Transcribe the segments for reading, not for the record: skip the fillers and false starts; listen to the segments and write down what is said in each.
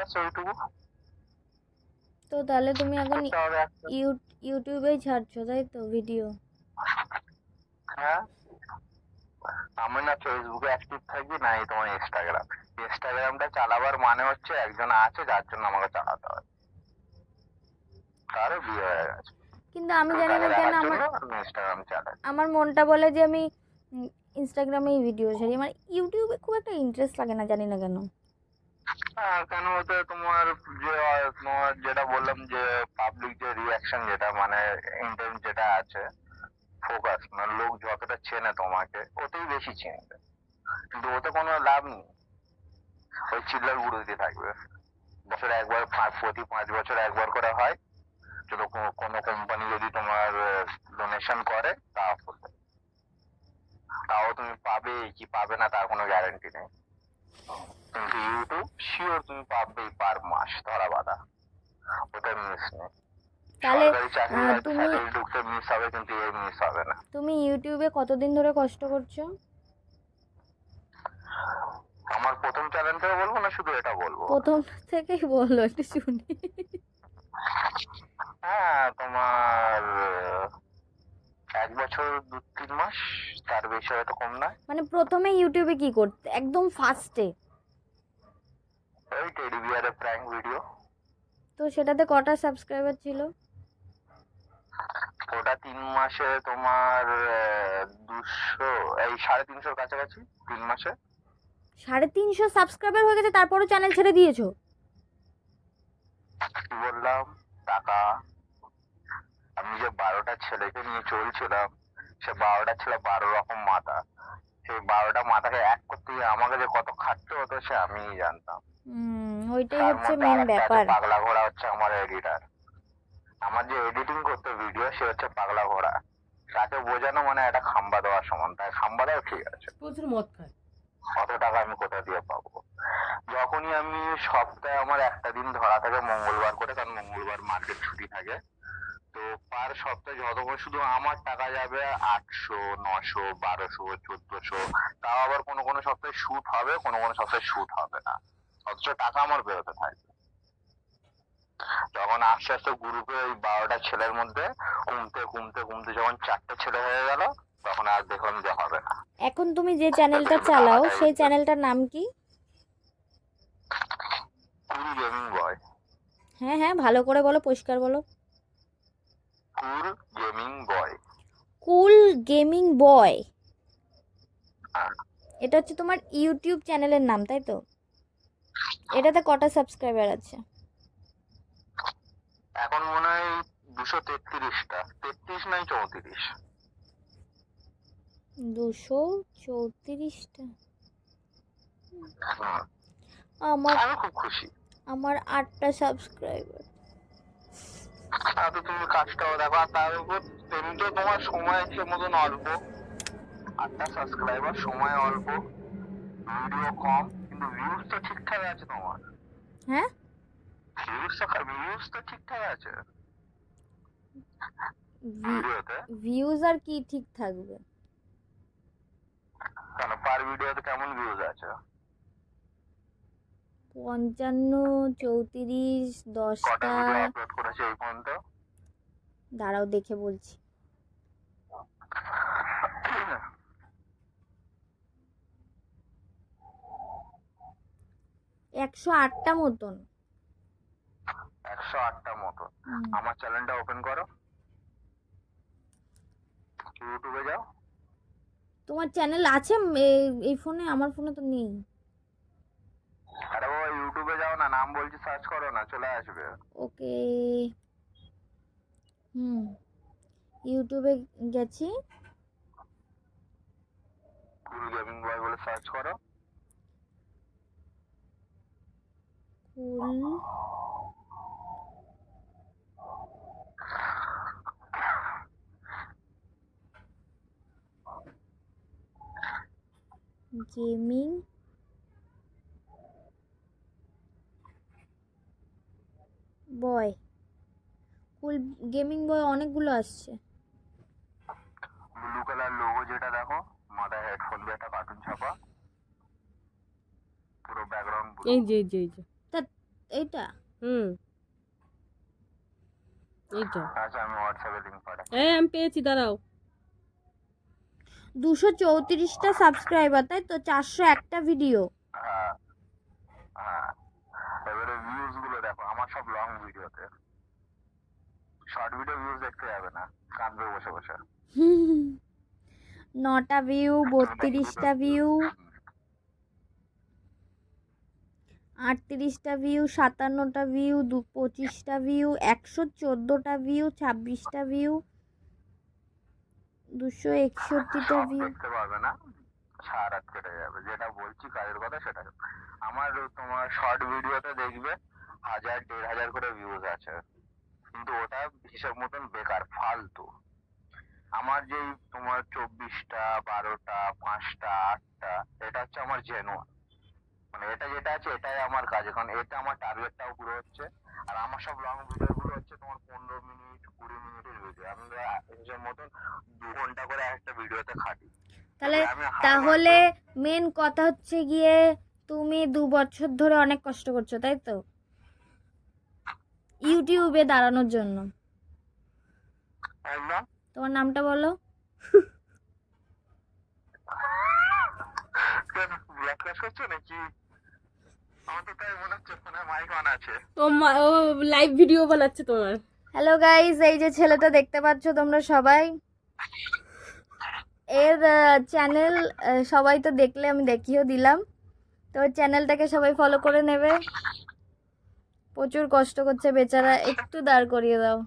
ব্যাস ওইটুকু তো তাহলে তুমি এখন করতে হবে একটা। ইউটিউবেই ছাড়ছো তাই তো ভিডিও? হ্যাঁ, আমি না ফেসবুকে অ্যাক্টিভ থাকি না এই তোমার ইনস্টাগ্রামটা চালাবার মানে হচ্ছে একজন আছে যার জন্য আমাকে চালাতে হয়, তারও বিয়ে হয়ে গেছে, কিন্তু আমি শুধু জানি তাকে না কেন দেখার আমার জন্য আমি ইনস্টাগ্রাম চালাই। আমার মনটা বলে যে আমি ইনস্টাগ্রামেই ভিডিও ছাড়ি, আমার ইউটিউবে খুব একটা ইন্টারেস্ট লাগে না, জানি না কেন। হ্যাঁ, কেন বলতে তোমার যে তোমার যেটা বললাম যে পাবলিক যে রিয়াকশন যেটা মানে ইন্টেন্ট যেটা আছে, ফোকাস মানে লোক যতটা চেনে তোমাকে ওতেই বেশি চিনবে, কিন্তু ওতে কোনো লাভ নেই, ওই চিল্লার গুঁড়োতে থাকবে। বছরে একবার প্রতি 5 বছর একবার করে হয়, যদি কোনো কোম্পানি যদি তোমার ডোনেশন করে তাহলে, তাও তুমি পাবে কি পাবে না তার কোনো গ্যারান্টি নেই, কিন্তু ইউটিউব শিওর তুমি পাবেই পার মাস ধরা বাঁধা, ওটা মিস নেই। তাহলে সরকারি চাকরি হয়তো তুমি স্যালারি ঢুকতে মিস হবে, কিন্তু এ মিস হবে না। তুমি ইউটিউবে কতদিন ধরে কষ্ট করছো? আমার প্রথম চ্যানেল থেকে বলবো না শুধু এটা বলবো? প্রথম থেকেই বলো, একটু শুনি। হ্যাঁ, তোমার 1 বছর 2-3 মাস, তার বেশি হয়তো কম নয়। মানে প্রথমে ইউটিউবে কি করতে, একদম ফার্স্টে? ওই টেডি বিয়ারের প্র্যাঙ্ক ভিডিও। তো সেটাতে কটা সাবস্ক্রাইবার ছিল? ওটা 3 মাসে তোমার 200, এই 350-র কাছাকাছি 3 মাসে। 350 সাবস্ক্রাইবার হয়ে গেছে, তারপরও চ্যানেল ছেড়ে দিয়েছো? কি বললাম, টাকা। আমি যে 12টা ছেলেকে নিয়ে চলছিলাম, সে 12টা ছেলে 12 রকম মাথা, সেই 12টা মাথাকে এক করতে গিয়ে আমাকে যে কত খাটতে হতো সে আমিই জানতাম। ওইটাই তার হচ্ছে মধ্যে মেন আরেকটা আছে ব্যাপার। পাগলা ঘোড়া, হচ্ছে আমার এডিটার। আমার যে এডিটিং করতে ভিডিও সে হচ্ছে পাগলা ঘোড়া, তাকে বোঝানো মানে একটা খাম্বা দেওয়ার সমান, তাই খাম্বা দাও ঠিক আছে, প্রচুর মদ খায়। অত টাকা আমি কোথা দিয়ে পাবো? যখনই আমি সপ্তাহে আমার একটা দিন ধরা থাকে মঙ্গলবার করে, কারণ মঙ্গলবার মার্কেট ছুটি থাকে, তো পার সপ্তাহে যতক্ষণ শুধু আমার টাকা যাবে 800, 900, 1200, 1400, তাও আবার কোনো কোনো সপ্তাহে শুট হবে, কোনো কোনো সপ্তাহে শুট হবে না, অথচ টাকা আমার বেরোতে থাকবে। যখন আস্তে আস্তে গ্রুপে ওই 12টা ছেলের মধ্যে কমতে কমতে কমতে যখন 4টে ছেলে হয়ে গেল, তখন আর দেখলাম যে হবে না। এখন তুমি যে চ্যানেলটা চালাও সেই চ্যানেলটার নাম কি? কুল গেমিং বয়। হ্যাঁ হ্যাঁ, ভালো করে বলো, পরিষ্কার বলো। কুল গেমিং বয়। কুল গেমিং বয়। এটা হচ্ছে তোমার ইউটিউব চ্যানেলের নাম, তাই তো? এটাতে কটা সাবস্ক্রাইবার আছে? এখন মনে হয় 233টা, 33 নয় 34। 234টা? আমার আমি খুব খুশি। আমার 8টা সাবস্ক্রাইবার। তাতে তুমি কাজটাও দেখো, আর তার উপর এমনিতেও তোমার সময় সে মতন অল্প, 8টা সাবস্ক্রাইবার, সময় অল্প, ভিডিও কম, কিন্তু ভিউজ তো ঠিকঠাক আছে তোমার। হ্যাঁ, ভিউজ তো ঠিকঠাক আছে ভিডিওতে। ভিউজ আর কি ঠিক থাকবে? কেন, পার ভিডিওতে কেমন ভিউজ আছে? 55, 34, কটা 10টা। ভিডিও আপলোড করেছে এই পর্যন্ত? দাঁড়াও দেখে বলছি। 108টা মতন। 108টা মতো। আমার চ্যানেলটা ওপেন করো, ইউটিউবে যাও। তোমার চ্যানেল আছে এই ফোনে? আমার ফোনে তো নেই। আরে বাবা, ইউটিউবে যাও না, নাম বলছি সার্চ করো না, চলে আসবে। ওকে, ইউটিউবে গেছি। কুল গেমিং বয় বলে সার্চ করো। কুল গেমিং বয়। কুল গেমিং বয় অনেকগুলো আসছে। ব্লু কালার লোগো যেটা দেখো, মাথায় হেডফোন দিয়ে একটা কার্টুন ছাপা, পুরো ব্যাকগ্রাউন্ড ব্লু। এই যে এই যে এই যে তা এইটা এইটা আচ্ছা আমি হোয়াটসঅ্যাপে লিঙ্ক পাঠাচ্ছি। আমি পেয়েছি, দাঁড়াও। 234টা সাবস্ক্রাইবার, তাই তো? 401টা ভিডিও। হ্যাঁ হ্যাঁ, এবারে ভিউজ গুলো দেখো, আমার সব লং ভিডিওতে, শর্ট ভিডিও ভিউজ দেখতে যাবে না, কাঁদবে বসে বসে। 9টা ভিউ, 32টা ভিউ, 38টা ভিউ, 57টা ভিউ, 25টা ভিউ, 114টা ভিউ, 26টা ভিউ, 261টা সব ভিউ। দেখতে পাবে না, সারা রাত কেটে যাবে। যেটা বলছি কাজের কথা সেটা। আমার তোমার শর্ট ভিডিওতে দেখবে 1000-1500 করে ভিউজ আছে, কিন্তু ওটা হিসাব মতন বেকার, ফালতু। আমার যেই তোমার 24টা, 12টা, 5টা, 8টা, এটা হচ্ছে আমার জেনুয়ান, মানে এটা যেটা আছে এটাই আমার কাজ, কারণ এটা আমার টার্গেটটাও পুরো হচ্ছে। আর আমার সব লং ভিডিও গুলো হচ্ছে তোমার 15 মিনিট 20 মিনিটের ভিডিও, আমি হিসাব মতন 2 ঘন্টা করে একটা ভিডিওতে খাটি। তাহলে আমি তাহলে মেন কথা হচ্ছে গিয়ে তুমি 2 বছর ধরে অনেক কষ্ট করছো, তাই তো, ইউটিউবে দাঁড়ানোর জন্য। একদম। তোমার নামটা বলো। কেন ব্লকলেস করছো নাকি? আমার তো তাই মনে হচ্ছে ফোনে মাইক অন আছে। ও লাইভ ভিডিও বানাচ্ছে তোমার। হ্যালো গাইস, এই যে ছেলেটা দেখতে পাচ্ছ তোমরা সবাই, এর চ্যানেল সবাই তো দেখলে, আমি দেখিয়েও দিলাম। তো চ্যানেলটাকে সবাই ফলো করে নেবে। প্রচুর কষ্ট করছে বেচারা, একটু দাঁড় করিয়ে দাও।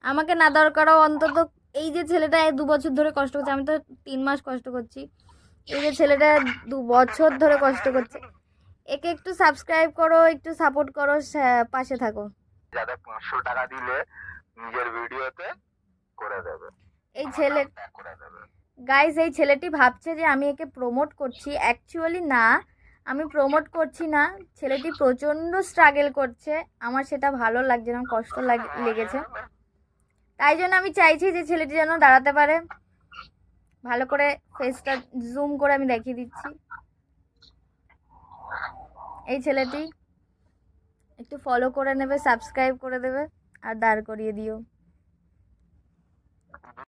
আমাকে না দাঁড় করাও, অন্তত এই যে ছেলেটা 2 বছর ধরে কষ্ট করছে, আমি তো 3 মাস কষ্ট করছি, এই যে ছেলেটা 2 বছর ধরে কষ্ট করছে, একে একটু সাবস্ক্রাইব করো, একটু সাপোর্ট করো, পাশে থাকো। যাদের 500 টাকা দিলে নিজের ভিডিওতে করে দেবে, এই ছেলে ট্যাগ করে দেবে। গাইস, এই ছেলেটি ভাবছে যে আমি একে প্রমোট করছি, অ্যাকচুয়ালি না, আমি প্রমোট করছি না। ছেলেটি প্রচণ্ড স্ট্রাগল করছে, আমার সেটা ভালো লাগছে না, কষ্ট লেগেছে। তাই জন্য আমি চাইছি যে ছেলেটি যেন দাঁড়াতে পারে। ভালো করে ফেসটা জুম করে আমি দেখিয়ে দিচ্ছি। এই ছেলেটি একটু ফলো করে নেবে, সাবস্ক্রাইব করে দেবে, আর দাঁড় করিয়ে দিও।